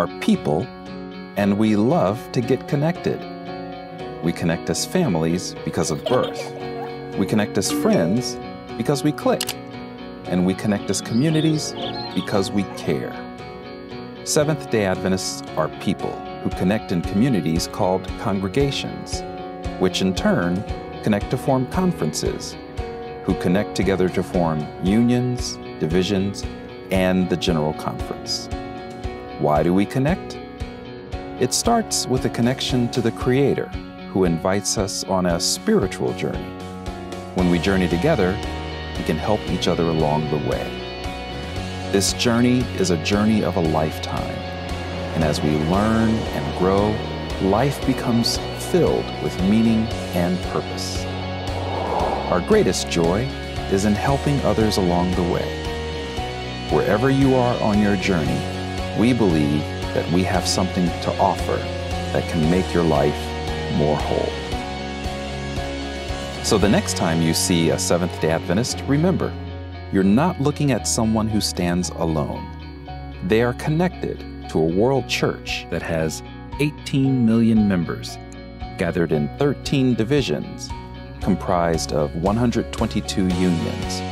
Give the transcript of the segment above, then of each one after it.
are people, and we love to get connected. We connect as families because of birth. We connect as friends because we click. And we connect as communities because we care. Seventh-day Adventists are people who connect in communities called congregations, which in turn connect to form conferences, who connect together to form unions, divisions, and the General Conference. Why do we connect? It starts with a connection to the Creator, who invites us on a spiritual journey. When we journey together, we can help each other along the way. This journey is a journey of a lifetime, and as we learn and grow, life becomes filled with meaning and purpose. Our greatest joy is in helping others along the way. Wherever you are on your journey, we believe that we have something to offer that can make your life more whole. So the next time you see a Seventh-day Adventist, remember, you're not looking at someone who stands alone. They are connected to a world church that has 18 million members, gathered in 13 divisions, comprised of 122 unions,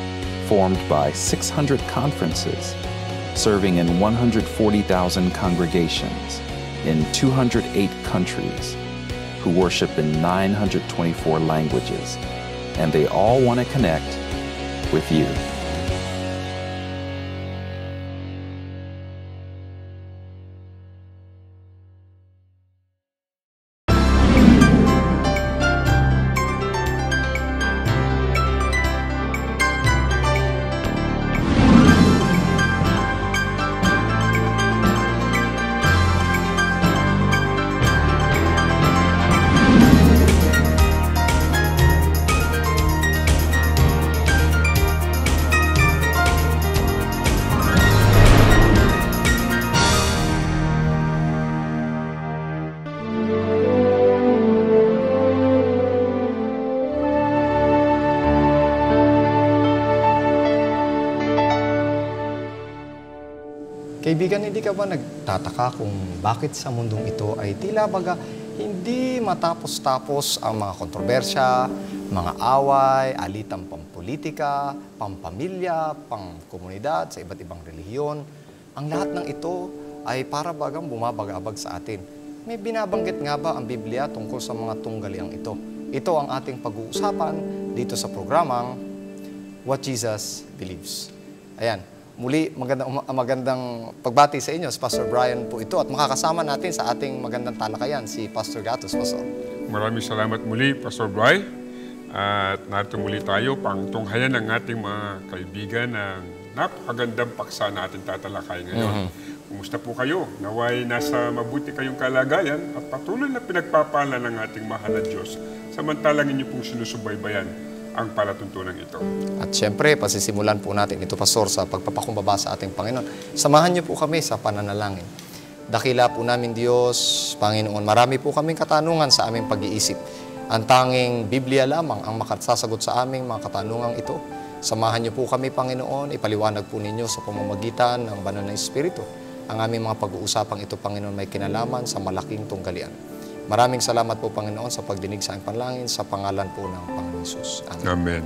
formed by 600 conferences, serving in 140,000 congregations in 208 countries, who worship in 924 languages, and they all want to connect with you. Kaibigan, hindi ka ba nagtataka kung bakit sa mundong ito ay tila baga hindi matapos-tapos ang mga kontrobersya, mga away, alitang pampolitika, pampamilya, pangkomunidad sa iba't ibang relihiyon? Ang lahat ng ito ay para bagang bumabagabag sa atin. May binabanggit nga ba ang Biblia tungkol sa mga tunggaliang ito? Ito ang ating pag-uusapan dito sa programang What Jesus Believes. Ayan. Muli, magandang pagbati sa inyo. Si Pastor Brian po ito at makakasama natin sa ating magandang talakayan si Pastor Gatos. Pastor. Maraming salamat muli, Pastor Brian. At narito muli tayo pang tunghayan ng ating mga kaibigan ng napakagandang paksa na ating tatalakay ngayon. Kumusta po kayo? Naway nasa mabuti kayong kalagayan at patuloy na pinagpapala ng ating mahal na Diyos samantalang inyo pong sinusubaybayan ang palatuntunan ito. At syempre, pasisimulan po natin ito, Pastor, sa pagpapakumbaba sa ating Panginoon. Samahan niyo po kami sa pananalangin. Dakila po namin Diyos, Panginoon, marami po kaming katanungan sa aming pag-iisip. Ang tanging Biblia lamang ang makasasagot sa aming mga katanungang ito. Samahan niyo po kami, Panginoon, ipaliwanag po ninyo sa pamamagitan ng banal na Espiritu. Ang aming mga pag-uusapang ito, Panginoon, may kinalaman sa malaking tunggalian. Maraming salamat po, Panginoon, sa pagdinig sa aming panalangin sa pangalan po ng Panginoon Jesus. Amen. Amen.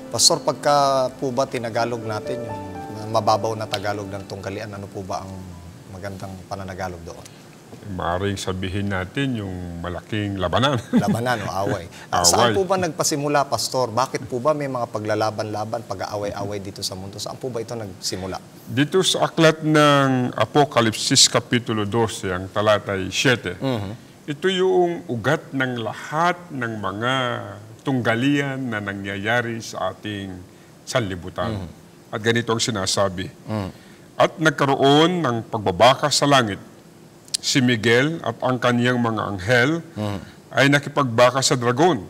Pastor, pagka po ba tinagalog natin yung mababaw na Tagalog ng tunggalian, ano po ba ang magandang pananagalog doon? Maaaring sabihin natin yung malaking labanan. Labanan o away. Saan po ba nagpasimula, Pastor? Bakit po ba may mga paglalaban-laban, pag-aaway-away dito sa mundo? Saan po ba ito nagsimula? Dito sa aklat ng Apokalipsis Kapitulo 12, ang talatay 7, ito yung ugat ng lahat ng mga tunggalian na nangyayari sa ating sanlibutan. At ganito ang sinasabi. At nagkaroon ng pagbabaka sa langit. Si Miguel at ang kaniyang mga anghel ay nakipagbaka sa dragon.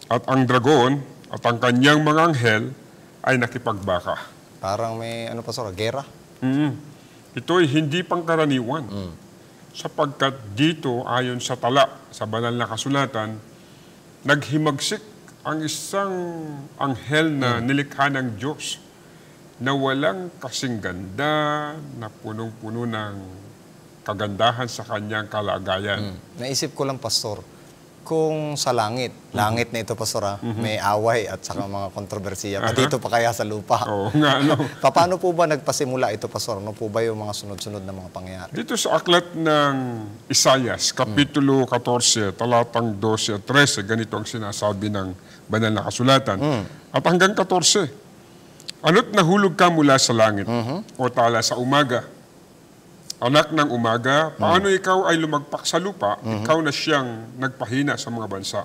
At ang dragon at ang kaniyang mga anghel ay nakipagbaka. Parang may, ano, Pastor, gera? Ito ay hindi pangkaraniwan. Sapagkat dito, ayon sa tala, sa banal na kasulatan, naghimagsik ang isang anghel na nilikha ng Diyos na walang kasing ganda, na punong-puno ng kagandahan sa kanyang kalagayan. Naisip ko lang, Pastor, kung sa langit na ito, Pastor, may away at saka mga kontrobersiya, dito pa kaya sa lupa. Oo nga, no? Paano po ba nagpasimula ito, Pastor? Ano po ba yung mga sunod-sunod na mga pangyayari? Dito sa aklat ng Isaias, Kapitulo 14, talatang 12 at 13, ganito ang sinasabi ng banal na kasulatan. At hanggang 14, ano't nahulog ka mula sa langit, o tala sa umaga, anak ng umaga, paano ikaw ay lumagpak sa lupa, ikaw na siyang nagpahina sa mga bansa.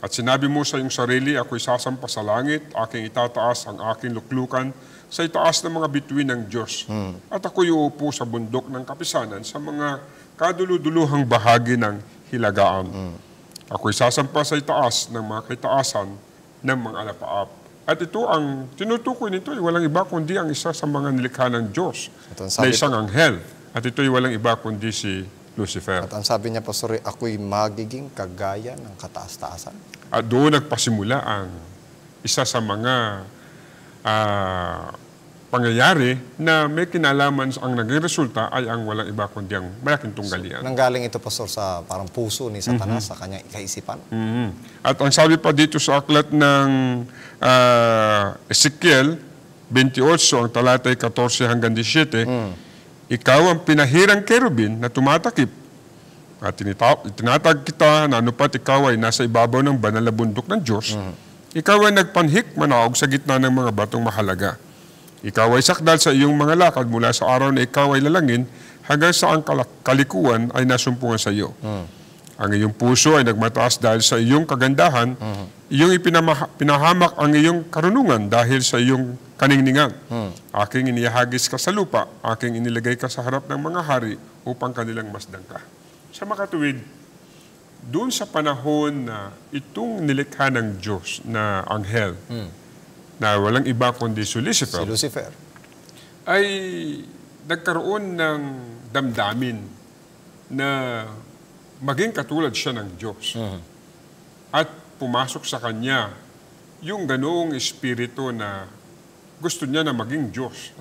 At sinabi mo sa iyong sarili, ako'y sasampa sa langit, aking itataas ang aking luklukan sa itaas ng mga bituin ng Diyos. At ako'y uupo sa bundok ng kapisanan sa mga kaduluduluhang bahagi ng hilagaan. Ako'y sasampa sa itaas ng mga kaitaasan ng mga alapaap. At ito ang tinutukoy nito ay walang iba kundi ang isa sa mga nilikha ng Diyos na isang anghel. At ito ay walang iba kundi si Lucifer. At ang sabi niya, Pastor, ako'y magiging kagaya ng kataas-taasan. At doon nagpasimula ang isa sa mga pangyayari na may kinalaman ang naging resulta ay ang walang iba kundi ang malaking tunggalian. Nanggaling ito, Pastor, sa parang puso ni Satanas sa kanyang kaisipan. At ang sabi pa dito sa aklat ng Ezekiel 28, ang talatay 14 hanggang 17, ikaw ang pinahirang kerubin na tumatakip at tinatag kita na anupat ikaw ay nasa ibabaw ng banal na bundok ng Diyos. Ikaw ay nagpanhik manaog sa gitna ng mga batong mahalaga. Ikaw ay sakdal sa iyong mga lakad mula sa araw na ikaw ay lalangin hanggang sa ang kalikuan ay nasumpungan sa iyo. Ang iyong puso ay nagmataas dahil sa iyong kagandahan, iyong pinahamak ang iyong karunungan dahil sa iyong kaningningan. Aking inihagis ka sa lupa, aking inilagay ka sa harap ng mga hari upang kanilang masdan ka. Sa makatuwid, doon sa panahon na itong nilikha ng Diyos na anghel, na walang iba kundi si Lucifer, ay nagkaroon ng damdamin na maging katulad siya ng Diyos. At pumasok sa kanya yung ganoong espiritu na gusto niya na maging Diyos,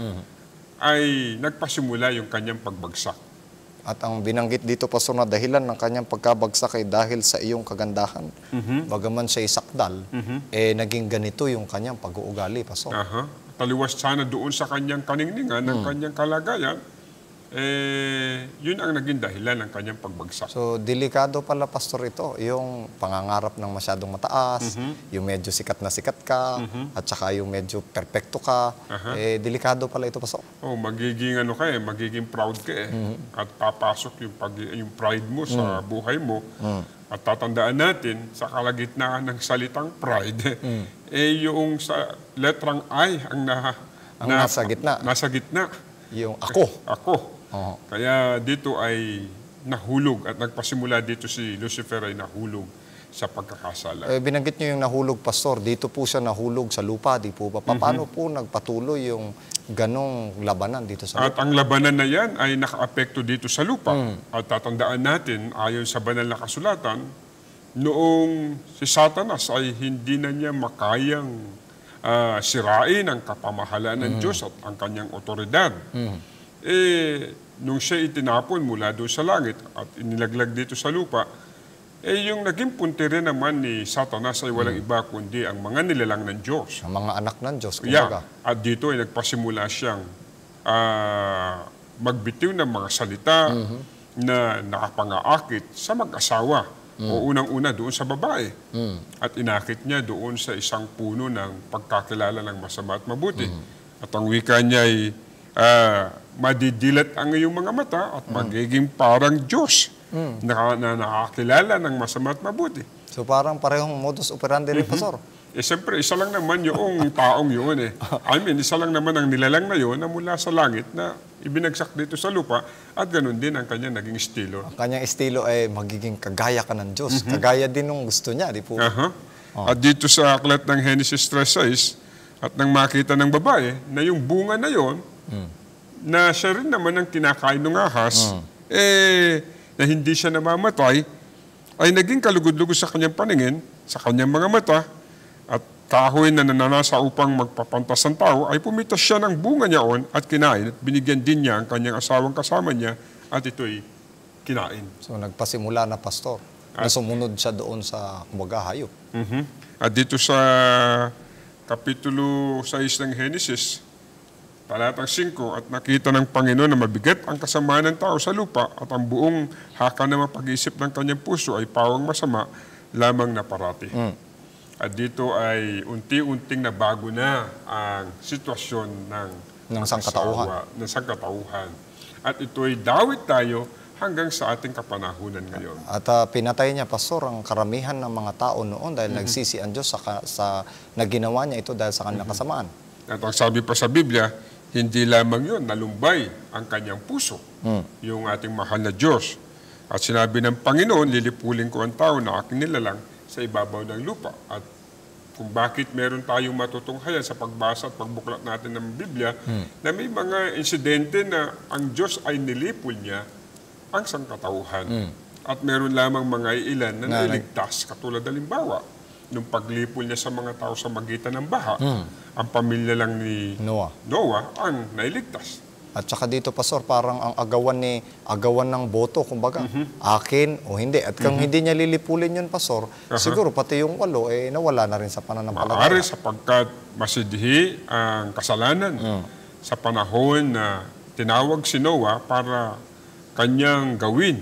ay nagpasimula yung kanyang pagbagsak. At ang binanggit dito, Pastor, na dahilan ng kanyang pagkabagsak ay dahil sa iyong kagandahan. Bagaman siya'y sakdal, naging ganito yung kanyang pag-uugali, Pastor. Taliwas sana doon sa kanyang kaningningan, ng kanyang kalagayan, yun ang naging dahilan ng kanyang pagbagsak. So, delikado pala, Pastor, ito. Yung pangangarap ng masyadong mataas, yung medyo sikat na sikat ka, at saka yung medyo perfecto ka. Delikado pala ito, Pastor. Magiging magiging proud ka At papasok yung pride mo sa buhay mo. At tatandaan natin, sa kalagitnaan ng salitang pride, yung sa letrang I ang nasa gitna. Nasa gitna. Yung ako. Ako. Kaya dito ay nahulog at nagpasimula dito si Lucifer ay nahulog sa pagkakasala. Binanggit niyo yung nahulog, Pastor. Dito po siya nahulog sa lupa, di po ba? Paano po nagpatuloy yung ganong labanan dito sa lupa? At ang labanan na yan ay nakaapekto dito sa lupa. At tatandaan natin, ayon sa banal na kasulatan, noong si Satanas ay hindi na niya makayang sirain ang kapamahalaan ng Diyos at ang kanyang otoridad. Nung siya itinapon mula doon sa langit at inilaglag dito sa lupa, yung naging puntiri naman ni Satanas ay walang iba kundi ang mga nilalang ng Diyos. Ang mga anak ng Diyos, kumbaga. At dito ay nagpasimula siyang magbitiw ng mga salita na nakapangaakit sa mag-asawa o unang-una doon sa babae. At inakit niya doon sa isang puno ng pagkakilala ng masama at mabuti. At ang wika niya ay madidilat ang iyong mga mata at magiging parang Diyos na nakakilala ng masama at mabuti. So parang parehong modus operandi rin, Pastor. Siyempre, isa lang naman yung taong yun isa lang naman ang nilalang na yun na mula sa langit na ibinagsak dito sa lupa at ganun din ang kanyang naging estilo. Ang kanyang estilo ay magiging kagaya ka ng Diyos. Kagaya din nung gusto niya, di po? At dito sa aklat ng Genesis 3:6, at nang makita ng babae na yung bunga na yon, na siya rin naman ang kinakain ng ahas, na hindi siya namamatay, ay naging kalugod-lugod sa kanyang paningin, sa kanyang mga mata, at kahoy na nananasa upang magpapantas ng tao, ay pumitas siya ng bunga niyaon at kinain, at binigyan din niya ang kanyang asawang kasama niya, at ito'y kinain. So nagpasimula na, Pastor, na sumunod siya doon sa kumbaga hayop. At dito sa Kapitulo 6 ng Genesis, talatang 5, at nakita ng Panginoon na mabigat ang kasamaan ng tao sa lupa at ang buong haka na mapag-isip ng kanyang puso ay pawang masama lamang na parati. At dito ay unti-unting nabago na ang sitwasyon ng sangkatauhan. ng sangkatauhan. At ito'y dawit tayo hanggang sa ating kapanahunan ngayon. At pinatay niya, Pastor, ang karamihan ng mga tao noon dahil nagsisi ang Diyos sa naginawa niya ito dahil sa kanilang kasamaan. At ang sabi pa sa Biblia, hindi lamang yun, nalumbay ang kanyang puso, yung ating mahal na Diyos. At sinabi ng Panginoon, lilipulin ko ang tao na aking nilalang sa ibabaw ng lupa. At kung bakit meron tayong matutunghayan sa pagbasa at pagbuklat natin ng Biblia, na may mga insidente na ang Diyos ay nilipol niya ang sangkatauhan. At meron lamang mga ilan na nailigtas, katulad halimbawa, nung paglipol niya sa mga tao sa magitan ng baha, ang pamilya lang ni Noah ang nailigtas. At saka dito, Pastor, parang ang agawan ng boto, kumbaga, akin o hindi. At kung hindi niya lilipulin yun, Pastor, siguro pati yung 8, nawala na rin sa pananampalataya. Maaari sapagkat masidhi ang kasalanan sa panahon na tinawag si Noah para kanyang gawin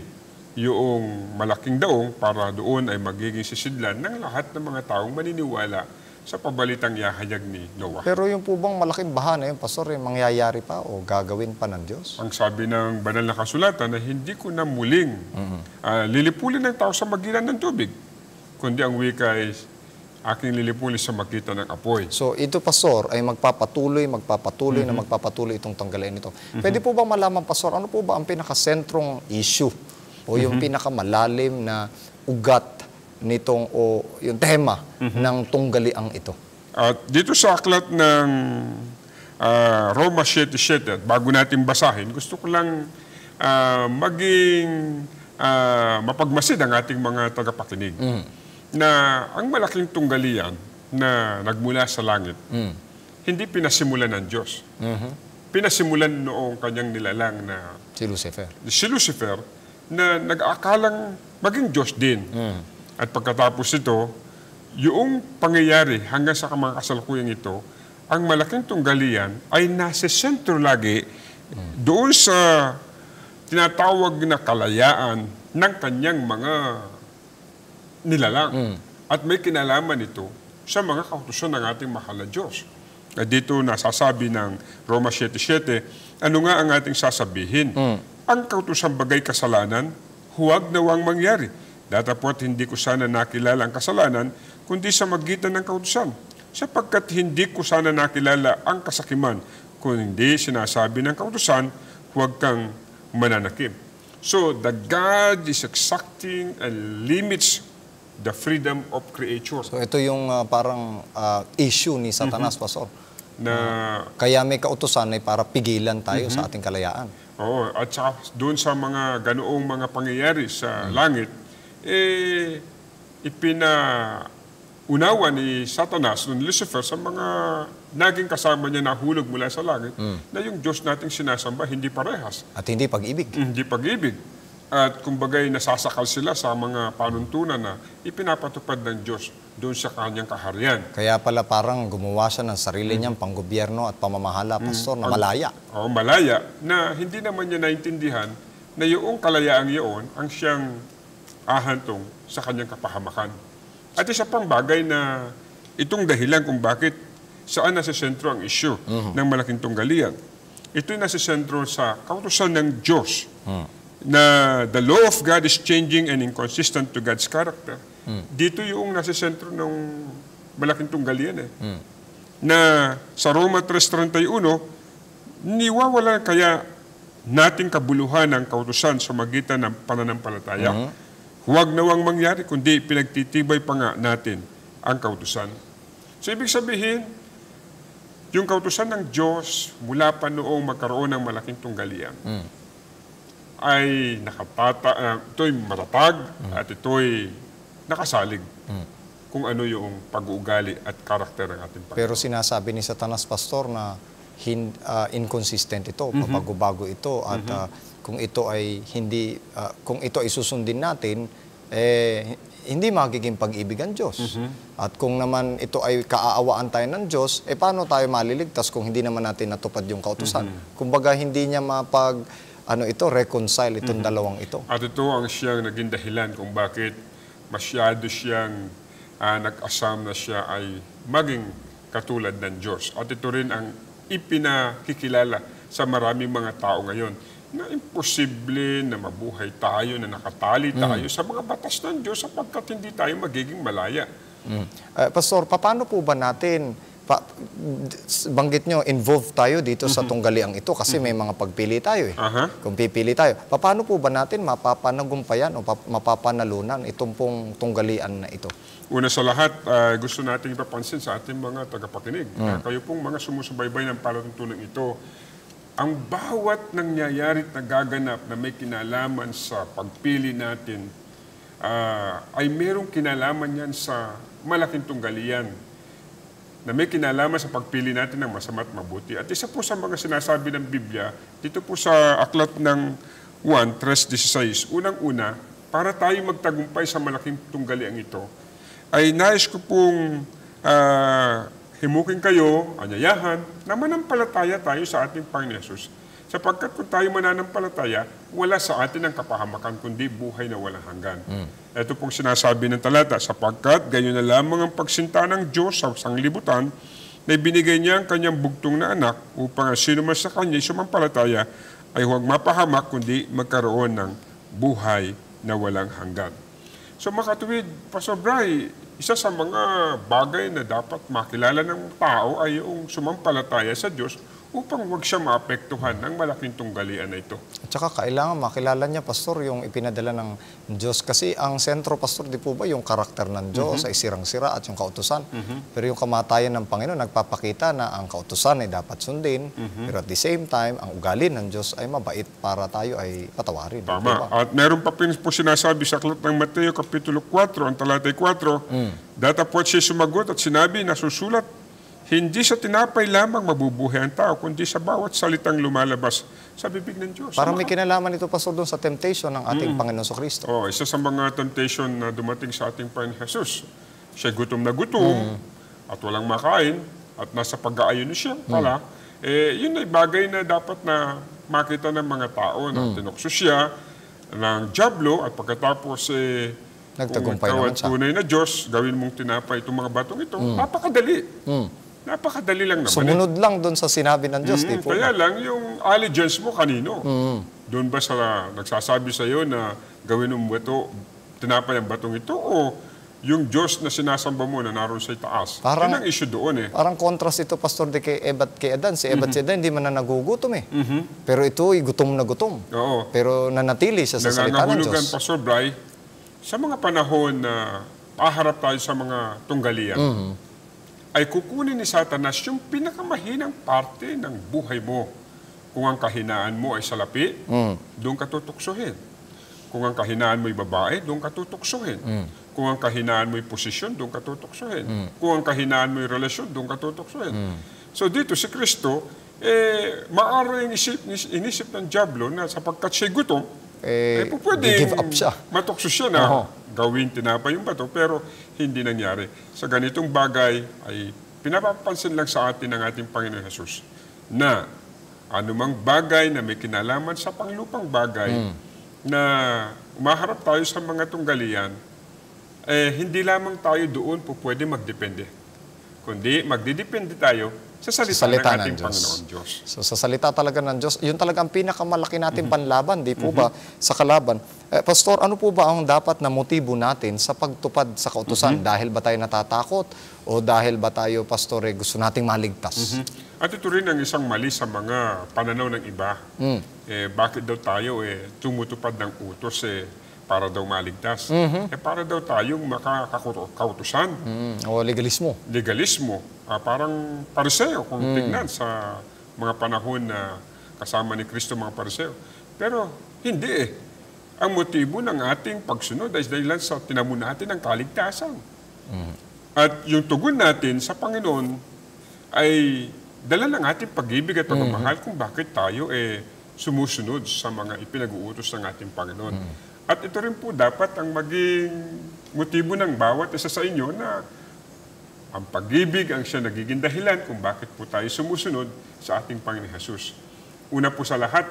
yung malaking daong para doon ay magiging sisidlan ng lahat ng mga taong maniniwala sa pabalitang yahayag ni Noah. Pero yung po bang malaking baha na yun, Pastor, mangyayari pa o gagawin pa ng Diyos? Ang sabi ng banal na kasulatan na hindi ko na muling lilipulin ng tao sa magitan ng tubig, kundi ang wika ay aking lilipulin sa magitan ng apoy. So ito, Pastor, ay magpapatuloy na magpapatuloy itong tanggalin ito. Pwede po ba malaman, Pastor, ano po ba ang pinakasentrong issue o yung pinakamalalim na ugat nitong o yung tema ng tunggaliang ito? At dito sa aklat ng Roma 7:7, bago natin basahin, gusto ko lang maging mapagmasid ang ating mga tagapakinig na ang malaking tunggalian na nagmula sa langit, hindi pinasimulan ng Diyos. Pinasimulan noong kanyang nilalang na Si Lucifer na nag-aakalang maging Diyos din. At pagkatapos ito, yung pangyayari hanggang sa mga kasalukuyang ito, ang malaking tunggalian ay nasa sentro lagi doon sa tinatawag na kalayaan ng kanyang mga nilalang. At may kinalaman ito sa mga kautusan ng ating mahal na Diyos. At dito nasasabi ng Roma 7:7, ano nga ang ating sasabihin? Ang kautusan bagay kasalanan, huwag nawang mangyari. Datapot hindi ko sana nakilala ang kasalanan, kundi sa magitan ng kautusan. Sapagkat hindi ko sana nakilala ang kasakiman, kung hindi sinasabi ng kautusan, huwag kang mananakim. So, the God is exacting and limits the freedom of creature. So ito yung parang issue ni Satanas, Pastor. Kaya may kautusan ay para pigilan tayo sa ating kalayaan. Oo, at saka doon sa mga ganoong mga pangyayari sa langit, ipinaunawa ni Satanas, ni Lucifer, sa mga naging kasama niya na hulog mula sa langit, na yung Diyos nating sinasamba hindi parehas. At hindi pag-ibig. Hindi pag-ibig. At kumbagay nasasakal sila sa mga panuntunan na ipinapatupad ng Diyos doon sa kanyang kaharian. Kaya pala parang gumawa siya ng sarili niyang panggobyerno at pamamahala, Pastor, na malaya. Oo, malaya, na hindi naman niya naintindihan na yung kalayaang iyon ang siyang ahantong sa kanyang kapahamakan. At isa pang bagay na itong dahilan kung bakit saan nasa sentro ang issue ng malaking tunggalian. Ito'y nasa sentro sa kautusan ng Diyos na the law of God is changing and inconsistent to God's character. Dito yung nasa sentro ng malaking tunggalian na sa Roma 3:31, niwawala kaya nating kabuluhan ng kautusan sa magitan ng pananampalataya. Huwag nawang mangyari, kundi pinagtitibay pa nga natin ang kautusan. So, ibig sabihin, yung kautusan ng Diyos mula pa noong magkaroon ng malaking tunggalian ay ito'y matatag at ito'y nakasalig kung ano yung pag-uugali at karakter ng ating Panginoon. Pero sinasabi ni Satanas, Pastor, na inconsistent ito, pabago-bago ito, at kung ito ay kung ito ay susundin natin, hindi magiging pag-ibig ang Diyos. At kung naman ito ay kaaawaan tayo ng Diyos, paano tayo maliligtas kung hindi naman natin natupad yung kautusan? Kumbaga, hindi niya reconcile itong dalawang ito. At ito ang siyang naging dahilan kung bakit masyado siyang nag-asam na siya ay maging katulad ng Diyos. At ito rin ang ipinakikilala sa maraming mga tao ngayon na imposible na mabuhay tayo, na nakatali tayo sa mga batas ng Diyos sapagkat hindi tayo magiging malaya. Pastor, paano po ba natin, banggit nyo, involved tayo dito sa tunggaliang ito kasi may mga pagpili tayo Kung pipili tayo, paano po ba natin mapapanagumpayan o mapapanalunan itong pong tunggalian na ito? Una sa lahat, gusto nating ipapansin sa ating mga tagapakinig. Kayo pong mga sumusubaybay ng palatuntunan ito, ang bawat nangyayari at nagaganap na may kinalaman sa pagpili natin ay merong kinalaman yan sa malaking tunggalian na may kinalaman sa pagpili natin ng masama at mabuti. At isa po sa mga sinasabi ng Biblia, dito po sa aklat ng 1:3-16, unang-una, para tayo magtagumpay sa malaking tunggalian ito, ay nais ko pong himukin kayo, anyayahan, na manampalataya tayo sa ating Panginoon Hesus. Sapagkat kung tayo mananampalataya, wala sa atin ang kapahamakan, kundi buhay na walang hanggan. Ito pong sinasabi ng talata, sapagkat gayon na lamang ang pagsinta ng Diyos sa sanglibutan, na ibinigay niya ang kanyang bugtong na anak, upang sino man sa kanya sumampalataya, ay huwag mapahamak, kundi magkaroon ng buhay na walang hanggan. So makatuwid, Pastor Bray, isa sa mga bagay na dapat makilala ng tao ay yung sumampalataya sa Diyos upang huwag siya maapektuhan ng malaking tunggalian na ito. At saka kailangan makilala niya, Pastor, yung ipinadala ng Diyos. Kasi ang sentro, Pastor, di po ba yung karakter ng Diyos ay sirang-sira at yung kautusan. Pero yung kamatayan ng Panginoon nagpapakita na ang kautusan ay dapat sundin. Pero at the same time, ang ugali ng Diyos ay mabait para tayo ay patawarin. Tama. Diba? At meron pa po sinasabi sa aklat ng Mateo, Kapitulo 4, ang talatay 4, datapwat siya sumagot at sinabi na susulat, hindi sa tinapay lamang mabubuhay ang tao, kundi sa bawat salitang lumalabas sa bibig ng Diyos. Parang may kinalaman ito, Pastor, doon sa temptation ng ating Panginoon Kristo. Isa sa mga temptation na dumating sa ating Panginoon Jesus. Siya gutom na gutom at walang makain at nasa pag-aayon siya pala. Yun ay bagay na dapat na makita ng mga tao na tinukso siya ng dyablo at pagkatapos nagtagumpay naman siya. Kung tunay na Diyos, gawin mong tinapay itong mga batong ito, napakadali. Napakadali lang naman. Sumunod lang doon sa sinabi ng Diyos. Kaya lang, yung allegiance mo kanino? Doon ba nagsasabi sa iyo na gawin mo ito, tinapay ang batong ito, o yung Diyos na sinasamba mo na naroon sa itaas? Yun ang issue doon Parang contrast ito, Pastor, kay Eva at kay Adan. Si Eva at si Adan, hindi man na nagugutom Pero ito ay gutom na gutom. Oo. Pero nanatili siya sa salita ng Diyos. Pastor Bray, sa mga panahon na paharap tayo sa mga tunggalian, ay kukunin ni Satanas yung pinakamahinang parte ng buhay mo. Kung ang kahinaan mo ay salapi, doon ka tutuksohin. Kung ang kahinaan mo ay babae, doon ka tutuksohin. Kung ang kahinaan mo ay posisyon, doon ka tutuksohin. Kung ang kahinaan mo ay relasyon, doon ka tutuksohin. So dito si Kristo, maaaring inisip ng dyablo na sapagkat siya'y gutom, give up siya. Matukso siya na gawin tinapay yung bato, pero hindi nangyari. Sa ganitong bagay ay pinapapansin lang sa atin ng ating Panginoon Jesus na anumang bagay na may kinalaman sa panglupang bagay na umaharap tayo sa mga tunggalian, hindi lamang tayo doon po pwede magdepende. Kundi magdidepende tayo sa salita ng ating Panginoon Diyos. So, sa salita talaga ng Diyos, yun talaga ang pinakamalaki natin panlaban, di po ba, sa kalaban. Pastor, ano po ba ang dapat na motibo natin sa pagtupad sa kautusan? Dahil ba tayo natatakot o dahil ba tayo, Pastor, gusto nating maligtas? At ito rin ang isang mali sa mga pananaw ng iba. Bakit daw tayo tumutupad ng utos para daw maligtas? Para daw tayong makakautusan. O legalismo. Legalismo. Parang pariseo kung tignan sa mga panahon na kasama ni Kristo mga pariseo. Pero hindi Ang motibo ng ating pagsunod ay dahilan sa tinamo natin ang kaligtasan. At yung tugon natin sa Panginoon ay dala ng ating pag-ibig at pagmamahal kung bakit tayo sumusunod sa mga ipinag-uutos ng ating Panginoon. At ito rin po dapat ang maging motibo ng bawat isa sa inyo na ang pag-ibig ang siya nagiging dahilan kung bakit po tayo sumusunod sa ating Panginoon Jesus. Una po sa lahat,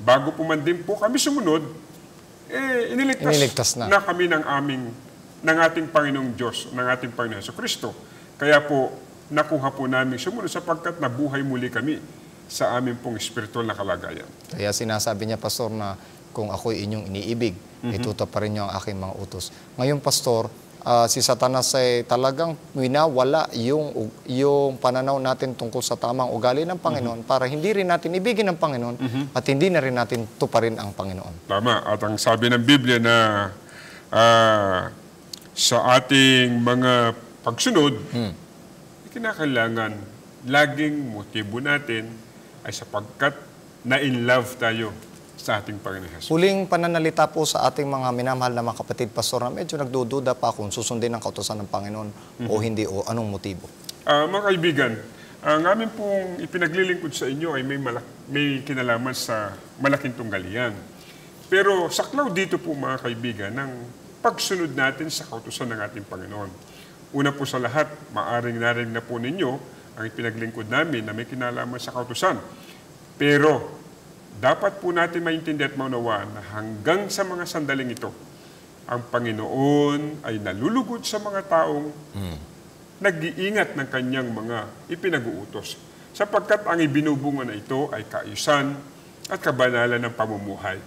bago po man din po kami sumunod, iniligtas na kami ng ating Panginoong Diyos, ng ating Panginoon Jesucristo. Kaya po, nakuha po namin sumunod sapagkat nabuhay muli kami sa aming pong spiritual na kalagayan. Kaya sinasabi niya, Pastor, na kung ako'y inyong iniibig, ituto pa rin niyo ang aking mga utos. Ngayon, Pastor, si Satanas ay talagang winawala yung pananaw natin tungkol sa tamang ugali ng Panginoon para hindi rin natin ibigin ang Panginoon at hindi na rin natin tuparin ang Panginoon. Tama. At ang sabi ng Biblia na sa ating mga pagsunod, kinakailangan laging motibo natin ay sapagkat na-in love tayo sa ating Panginoon Jesus. Huling pananalita po sa ating mga minamahal na mga kapatid, Pastor, na medyo nagdududa pa kung susundin ang kautusan ng Panginoon o hindi, o anong motibo? Mga kaibigan, ang amin pong ipinaglilingkod sa inyo ay may kinalaman sa malaking tunggalian. Pero saklaw dito po, mga kaibigan, ng pagsunod natin sa kautusan ng ating Panginoon. Una po sa lahat, maaring narinig na po ninyo ang ipinaglingkod namin na may kinalaman sa kautusan. Pero dapat po natin maintindihan at maunawaan na hanggang sa mga sandaling ito, ang Panginoon ay nalulugod sa mga taong nag-iingat ng kanyang mga ipinag-uutos. Sapagkat ang ibinubunga na ito ay kaayusan at kabanalan ng pamumuhay.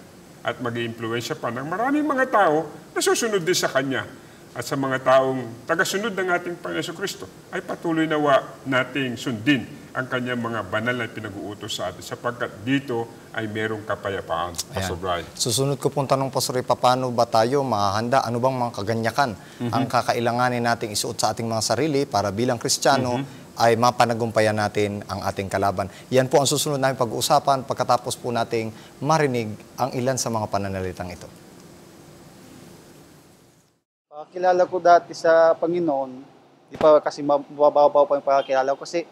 At mag-iimpluwensya pa ng maraming mga tao na susunod din sa Kanya. At sa mga taong tagasunod ng ating Panginoon Jesucristo, ay patuloy nawa nating sundin ang Kanyang mga banal na pinag-uutos sa atin. Sapagkat dito ay merong kapayapaan. Pastor Brian. Susunod ko pong tanong, Pastor, paano ba tayo mahahanda? Ano bang mga kaganyakan ang kakailanganin nating isuot sa ating mga sarili para bilang Kristiyano ay mapanagumpayan natin ang ating kalaban? Yan po ang susunod namin pag-uusapan pagkatapos po nating marinig ang ilan sa mga pananalitang ito. Kilala ko dati sa Panginoon, di pa kasi mababaw pa yung pagkakilala ko kasi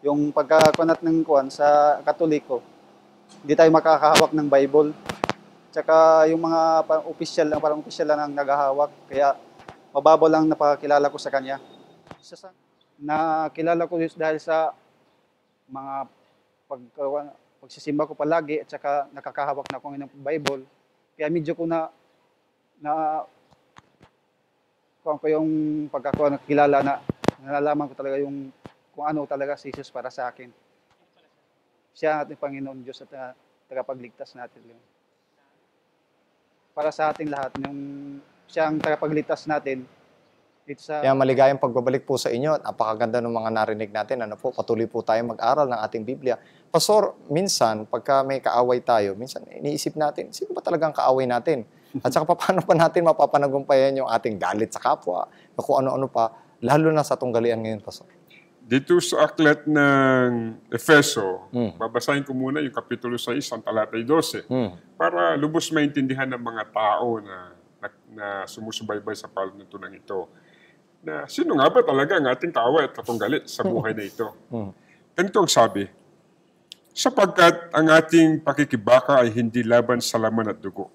yung pagkakunat ng kuwan sa Katoliko, hindi tayo makakahawak ng Bible. Tsaka yung mga parang opisyal lang ang naghahawak, kaya mababaw lang napakakilala ko sa kanya. Nakilala ko dahil sa mga pagsisimba ko palagi at saka nakakahawak na ako ng Bible. Kaya medyo ko kung yung pagkakilala na nalalaman ko talaga yung kung ano talaga si Jesus para sa akin. Siya ating Panginoon Diyos at tagapagligtas natin. Para sa ating lahat, yung siyang tagapagligtas natin. Kaya maligayang pagbabalik po sa inyo at napakaganda ng mga narinig natin. Patuloy po tayo mag-aral ng ating Biblia. Pastor, minsan, pagka may kaaway tayo, minsan iniisip natin, sino ba talagang kaaway natin? At saka paano pa natin mapapanagumpayan yung ating galit sa kapwa, kung ano-ano pa, lalo na sa tunggalian ngayon, Pastor. Dito sa aklat ng Efeso, babasahin ko muna yung Kapitulo 6, ang talatay 12, para lubos maintindihan ng mga tao na sumusubaybay sa panutunan ito. Na sino nga ba talaga ang ating kaaway at katunggali sa buhay na ito? Ganito ang sabi, sapagkat ang ating pakikibaka ay hindi laban sa laman at dugo,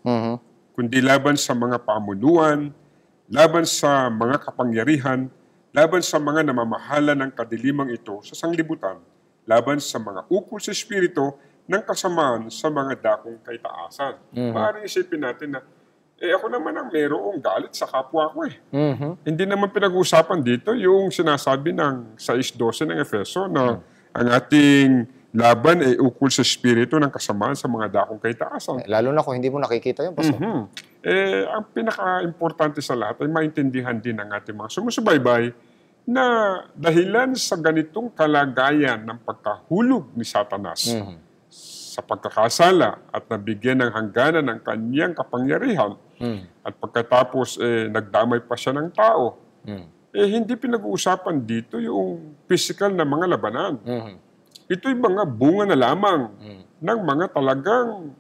kundi laban sa mga pamunuan, laban sa mga kapangyarihan, laban sa mga namamahala ng kadilimang ito sa sanglibutan, laban sa mga ukol sa espiritu ng kasamaan sa mga dakong kaitaasan. Maaaring isipin natin na, ako naman ang merong galit sa kapwa ko eh. Hindi naman pinag-uusapan dito yung sinasabi ng 6:12 ng Efeso na ang ating laban ay ukol sa espiritu ng kasamaan sa mga dakong kaitaasan. Lalo na kung hindi mo nakikita yun, Pastor. Ang pinaka-importante sa lahat ay maintindihan din ng ating mga sumusubaybay na dahilan sa ganitong kalagayan ng pagkahulog ni Satanas sa pagkakasala at nabigyan ng hangganan ng kanyang kapangyarihan at pagkatapos nagdamay pa siya ng tao, hindi pinag-uusapan dito yung physical na mga labanan. Ito'y mga bunga na lamang ng mga talagang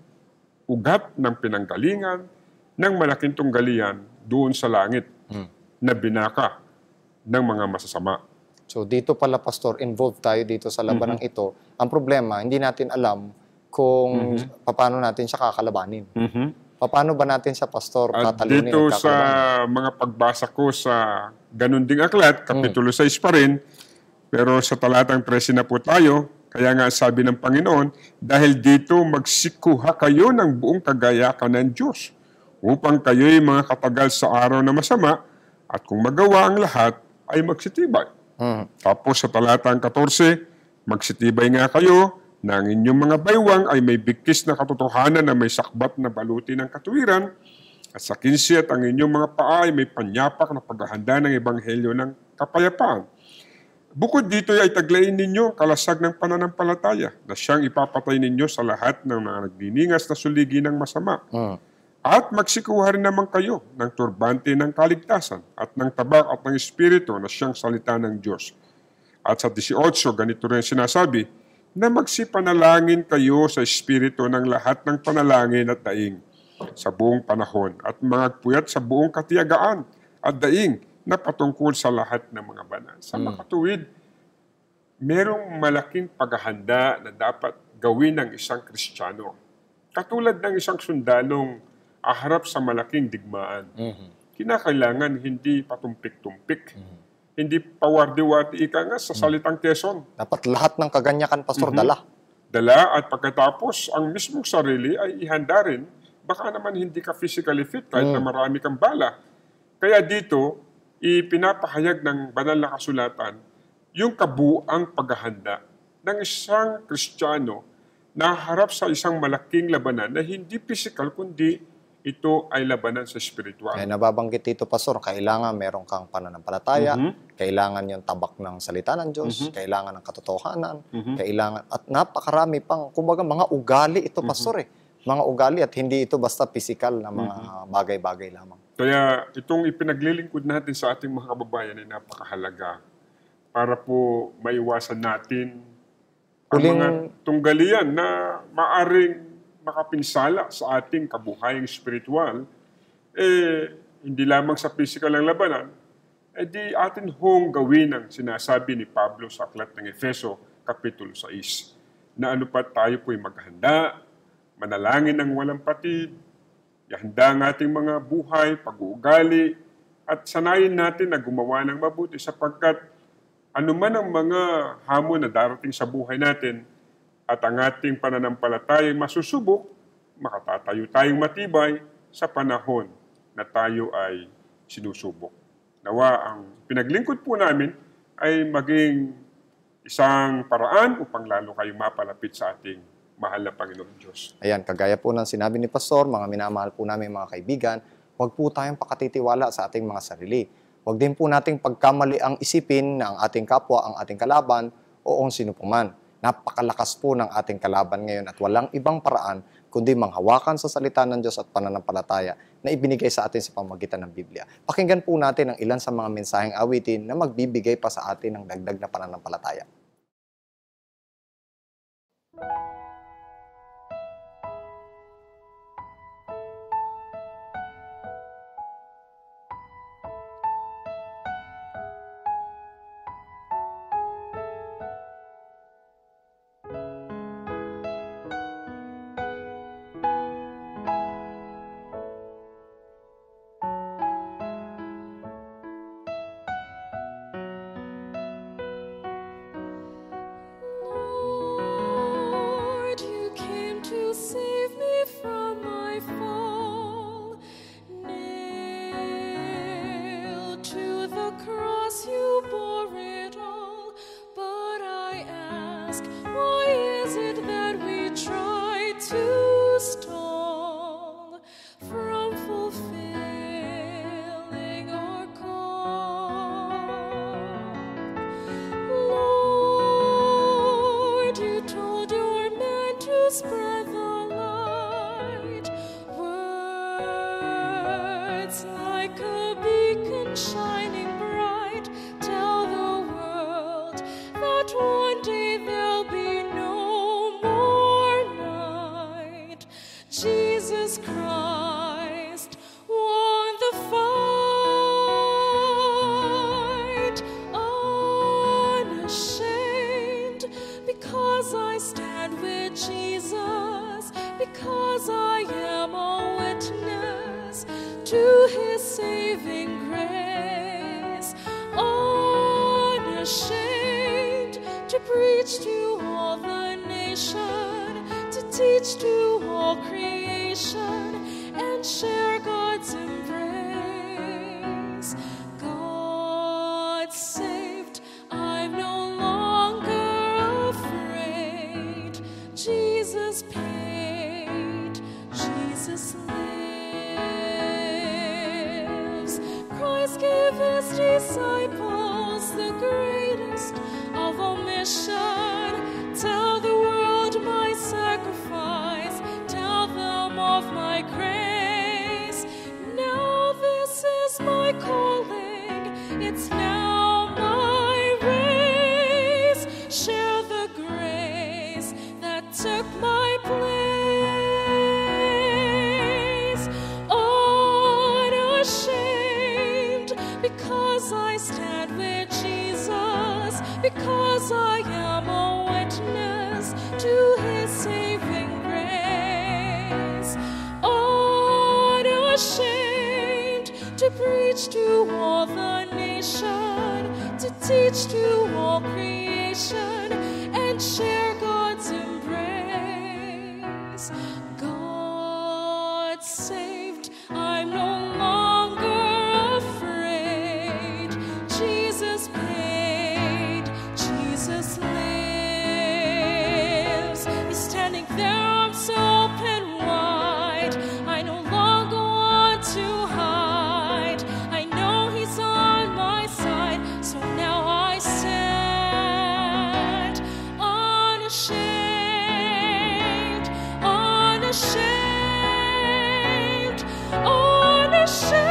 ugat ng pinanggalingan ng malaking tunggalian doon sa langit na binaka ng mga masasama. So dito pala, Pastor, involved tayo dito sa labanang ito. Ang problema, hindi natin alam kung paano natin siya kakalabanin. Paano ba natin siya, Pastor, At tatalunin dito at sa kakalabanin? mga pagbasa ko sa ganun ding aklat, Kapitulo 6 pa rin, pero sa talatang 13 na po tayo, kaya nga sabi ng Panginoon, dahil dito magsikuha kayo ng buong kagayakan ng Diyos, upang kayo'y mga katagal sa araw na masama, at kung magawa ang lahat, ay magsitibay. Tapos sa talatang 14, magsitibay nga kayo, na ang inyong mga baywang ay may bigkis na katotohanan na may sakbat na baluti ng katuwiran, at sa 15 at ang inyong mga paa ay may panyapak na paghahanda ng ebanghelyo ng kapayapaan. Bukod dito ay taglayin ninyo kalasag ng pananampalataya na siyang ipapatay ninyo sa lahat ng mga nagdiningas na suligi ng masama. At magsikuha rin naman kayo ng turbante ng kaligtasan at ng tabak at ng espiritu na siyang salita ng Diyos. At sa 18, ganito rin sinasabi, na magsipanalangin kayo sa espiritu ng lahat ng panalangin at daing sa buong panahon at magpuyat sa buong katiyagaan at daing na patungkol sa lahat ng mga banal. Sa makatuwid, merong malaking paghahanda na dapat gawin ng isang Kristiyano. Katulad ng isang sundalong aharap sa malaking digmaan. Kinakailangan hindi patumpik-tumpik. Hindi pawardi-wardi ika nga sa salitang Quezon. Dapat lahat ng kaganyakan, Pastor, dala. Dala at pagkatapos, ang mismong sarili ay ihanda rin. Baka naman hindi ka physically fit kahit na marami kang bala. Kaya dito, ipinapahayag ng banal na kasulatan yung kabuang paghahanda ng isang Kristiyano na harap sa isang malaking labanan na hindi physical kundi ito ay labanan sa spiritual. Kaya nababanggit dito, Pastor, kailangan meron kang pananampalataya, kailangan yung tabak ng salita ng Diyos, kailangan ng katotohanan, kailangan, at napakarami pang, kumbaga, mga ugali ito, Pastor, mga ugali at hindi ito basta physical na mga bagay-bagay lamang. Kaya itong ipinaglilingkod natin sa ating mga kababayan ay napakahalaga para po maiwasan natin ang mga tunggalian na maaring makapinsala sa ating kabuhayang spiritual, hindi lamang sa physical ang labanan, di atin hong gawin ang sinasabi ni Pablo sa aklat ng Efeso, Kapitulo 6, na ano pa tayo po'y maghanda, manalangin ng walang patid, ihanda ang ating mga buhay, pag-uugali, at sanayin natin na gumawa ng mabuti sapagkat anuman ang mga hamon na darating sa buhay natin, at ang ating pananampalataya ay masusubok, makatatayo tayong matibay sa panahon na tayo ay sinusubok. Nawa ang pinaglingkod po namin ay maging isang paraan upang lalo kayong mapalapit sa ating mahal na Panginoong Diyos. Ayan, kagaya po ng sinabi ni Pastor, mga minamahal po namin mga kaibigan, huwag po tayong pakatitiwala sa ating mga sarili. Huwag din po nating pagkamali ang isipin na ang ating kapwa, ang ating kalaban, o ang sino po man. Napakalakas po ng ating kalaban ngayon at walang ibang paraan kundi manghawakan sa salita ng Diyos at pananampalataya na ibinigay sa atin sa pamamagitan ng Biblia. Pakinggan po natin ang ilan sa mga mensaheng awitin na magbibigay pa sa atin ng dagdag na pananampalataya. because I am a witness to His saving grace, unashamed to preach to all the nation, to teach to all creation, and share God's embrace. God saved, I'm no longer afraid. Jesus paid, Jesus lives. Christ gave His disciples the greatest of all mission. Tell the world my sacrifice, tell them of my grace. Now this is my calling, it's now my race. Share the grace that took my place. Unashamed, because I stand with Jesus, because I am a witness to His saving grace. Unashamed to preach to all the nation, to teach to all creation, and share God's embrace. God saved, I'm no longer afraid. Jesus paid, Jesus lives. He's standing there, arms open wide. I no longer want to hide. I know He's on my side, so now I stand unashamed, unashamed, unashamed.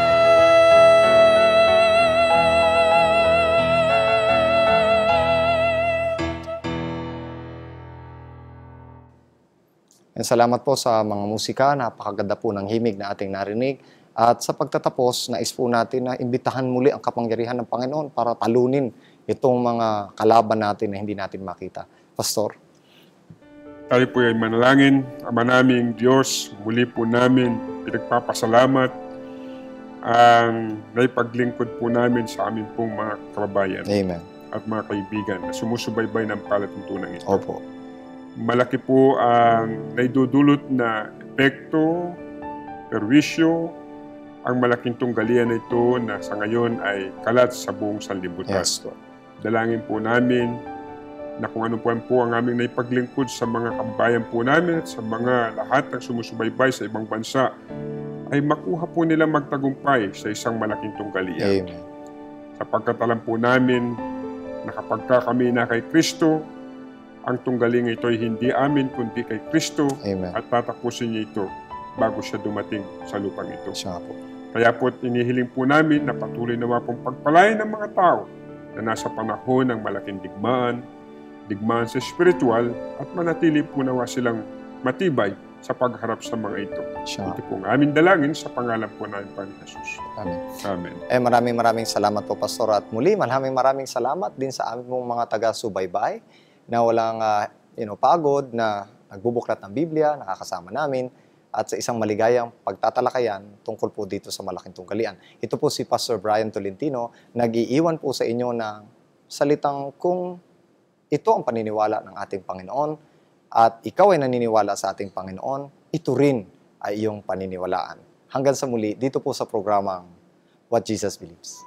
Salamat po sa mga musika, napakaganda po ng himig na ating narinig. At sa pagtatapos, nais po natin na imbitahan muli ang kapangyarihan ng Panginoon para talunin itong mga kalaban natin na hindi natin makita. Pastor? Tayo po ay manalangin. Ama naming Diyos, muli po namin pinagpapasalamat ang naipaglingkod po namin sa aming pong mga kababayan Amen. at mga kaibigan na sumusubaybay ng palatuntunan ito. Opo. Malaki po ang naidudulot na epekto, perwisyo, ang malaking tunggalian na ito na sa ngayon ay kalat sa buong sanlibutan. Yes, Lord. Dalangin po namin na kung ano po ang aming naipaglingkod sa mga kababayan po namin at sa mga lahat ng sumusubaybay sa ibang bansa ay makuha po nila magtagumpay sa isang malaking tunggalian. Amen. Sapagkat alam po namin na kapag kami na kay Kristo, ang tunggaling ito ay hindi amin kundi kay Kristo. Amen. At tatapusin niya ito bago siya dumating sa lupang ito. Siya po. Kaya po inihiling po namin na patuloy naman pong pagpalain ng mga tao na nasa panahon ng malaking digmaan sa spiritual at manatili po nawa silang matibay sa pagharap sa mga ito. Siya. Ito po ang aming dalangin sa pangalan po namin Panginoon Jesus. Amen. Amen. Maraming salamat po, Pastor. At muli, maraming salamat din sa aming mga taga-subaybay na walang pagod, na nagbubuklat ng Biblia, nakakasama namin, at sa isang maligayang pagtatalakayan tungkol po dito sa malaking tunggalian. Ito po si Pastor Brian Tolentino, nag-iiwan po sa inyo ng salitang kung ito ang paniniwala ng ating Panginoon at ikaw ay naniniwala sa ating Panginoon, ito rin ay iyong paniniwalaan. Hanggang sa muli, dito po sa programang What Jesus Believes.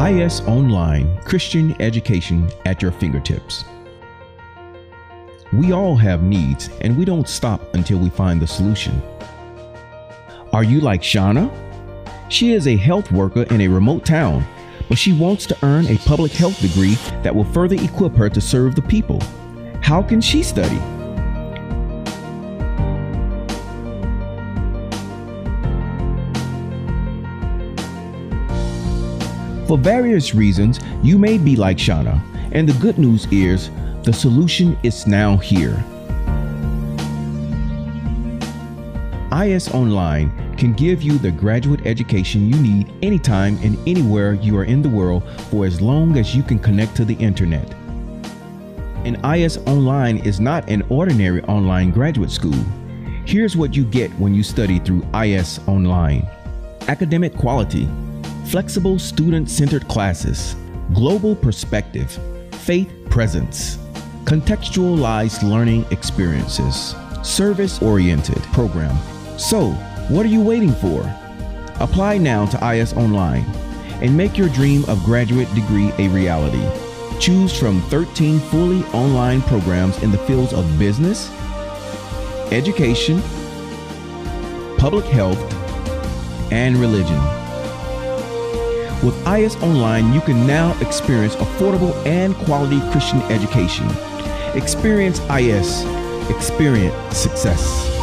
IS Online Christian education at your fingertips. We all have needs, and we don't stop until we find the solution. Are you like Shauna? She is a health worker in a remote town, but she wants to earn a public health degree that will further equip her to serve the people. How can she study? For various reasons, you may be like Shauna, and the good news is the solution is now here. IS Online can give you the graduate education you need anytime and anywhere you are in the world for as long as you can connect to the internet. And IS Online is not an ordinary online graduate school. Here's what you get when you study through IS Online: academic quality, flexible student-centered classes, global perspective, faith presence, contextualized learning experiences, service-oriented program. So, what are you waiting for? Apply now to IS Online and make your dream of graduate degree a reality. Choose from 13 fully online programs in the fields of business, education, public health, and religion. With IS Online, you can now experience affordable and quality Christian education. Experience IS. Experience success.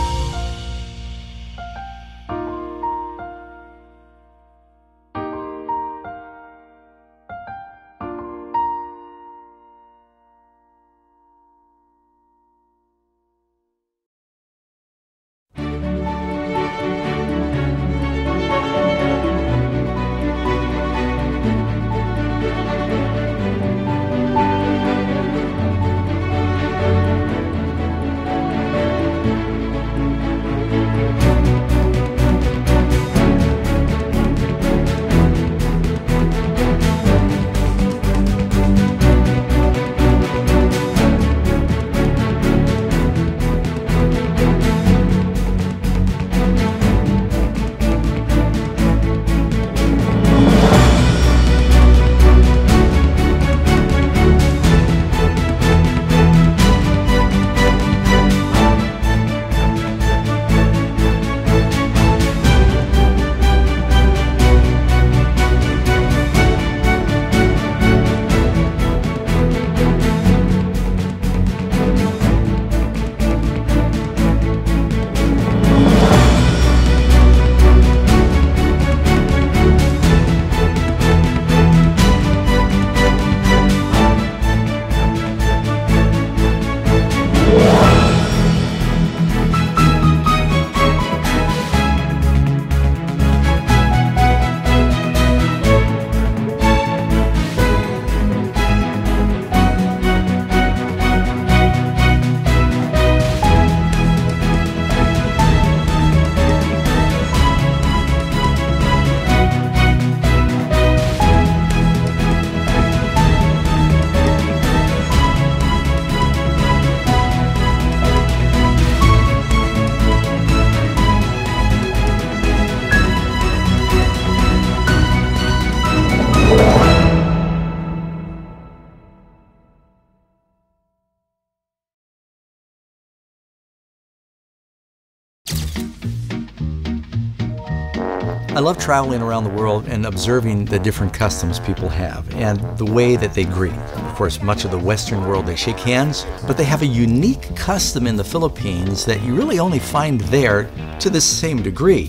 I love traveling around the world and observing the different customs people have and the way that they greet. Of course, much of the Western world, they shake hands, but they have a unique custom in the Philippines that you really only find there to the same degree.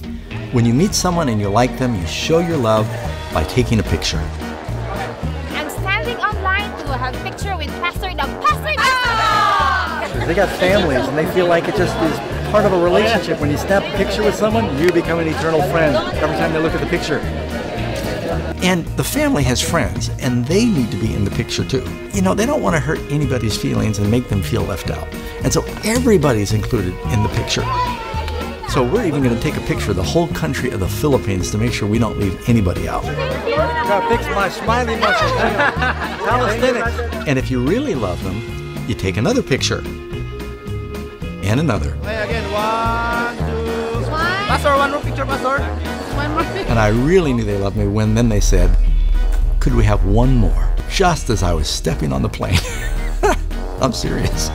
When you meet someone and you like them, you show your love by taking a picture. I'm standing online to have a picture with Pastor Doug. Pastor Doug! They got families and they feel like it just is part of a relationship. When you snap a picture with someone, you become an eternal friend every time they look at the picture. And the family has friends, and they need to be in the picture too. You know, they don't want to hurt anybody's feelings and make them feel left out. And so everybody's included in the picture. So we're even going to take a picture of the whole country of the Philippines to make sure we don't leave anybody out. Gotta fix my smiley muscles. Calisthenics. And if you really love them, you take another picture. And another. Again, 1, 2. Pastor, one more picture, Pastor. One more picture. And I really knew they loved me when then they said, could we have one more? Just as I was stepping on the plane. I'm serious.